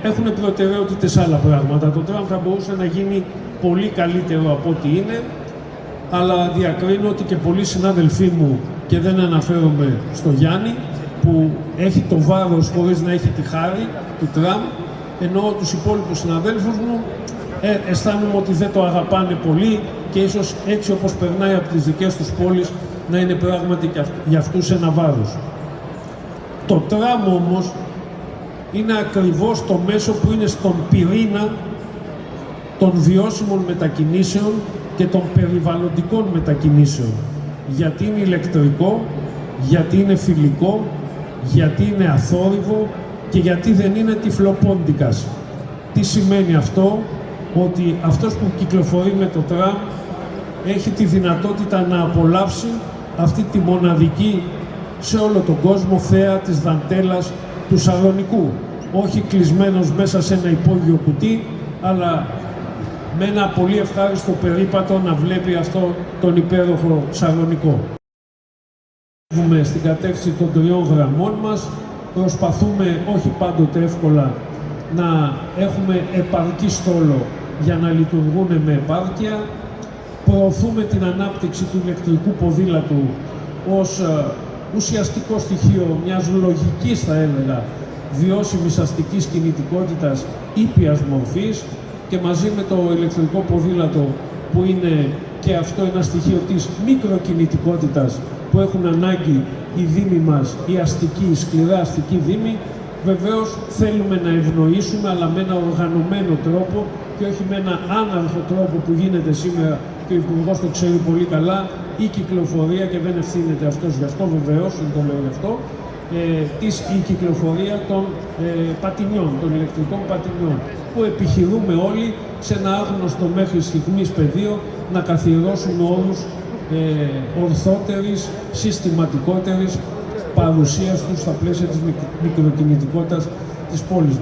Έχουν προτεραιότητες άλλα πράγματα. Το τραμ θα μπορούσε να γίνει πολύ καλύτερο από ό,τι είναι, αλλά διακρίνω ότι και πολλοί συνάδελφοί μου, και δεν αναφέρομαι στο Γιάννη, που έχει το βάρος χωρίς να έχει τη χάρη του τραμ, ενώ τους υπόλοιπους συναδέλφους μου αισθάνομαι ότι δεν το αγαπάνε πολύ και ίσως έτσι όπως περνάει από τις δικές τους πόλεις να είναι πράγματι και για αυτούς ένα βάρος. Το τραμ όμως είναι ακριβώς το μέσο που είναι στον πυρήνα των βιώσιμων μετακινήσεων και των περιβαλλοντικών μετακινήσεων. Γιατί είναι ηλεκτρικό, γιατί είναι φιλικό, γιατί είναι αθόρυβο και γιατί δεν είναι τυφλοπόντικας. Τι σημαίνει αυτό? Ότι αυτός που κυκλοφορεί με το τραμ έχει τη δυνατότητα να απολαύσει αυτή τη μοναδική σε όλο τον κόσμο θέα της δαντέλας του Σαρονικού. Όχι κλεισμένος μέσα σε ένα υπόγειο κουτί, αλλά με ένα πολύ ευχάριστο περίπατο να βλέπει αυτό τον υπέροχο Σαρονικό. Στην κατεύθυνση των 3 γραμμών μας, προσπαθούμε όχι πάντοτε εύκολα να έχουμε επαρκή στόλο για να λειτουργούν με επάρκεια. Προωθούμε την ανάπτυξη του ηλεκτρικού ποδήλατου ως ουσιαστικό στοιχείο μιας λογικής, θα έλεγα, βιώσιμης αστικής κινητικότητας ήπιας μορφής, και μαζί με το ηλεκτρικό ποδήλατο που είναι και αυτό ένα στοιχείο της μικροκινητικότητας που έχουν ανάγκη οι δήμοι μας, οι αστικοί, οι σκληρά αστικοί δήμοι, βεβαίως θέλουμε να ευνοήσουμε, αλλά με ένα οργανωμένο τρόπο και όχι με ένα άναρχο τρόπο που γίνεται σήμερα, και ο Υπουργός το ξέρει πολύ καλά, η κυκλοφορία, και δεν ευθύνεται αυτός γι' αυτό, βεβαίως, δεν το λέω γι' αυτό, η κυκλοφορία των πατινιών, των ηλεκτρικών πατινιών, που επιχειρούμε όλοι σε ένα άγνωστο μέχρι στιγμής πεδίο να καθιερώσουμε όρους ορθότερης, συστηματικότερης παρουσίας τους στα πλαίσια της μικροκινητικότητας της πόλης μας.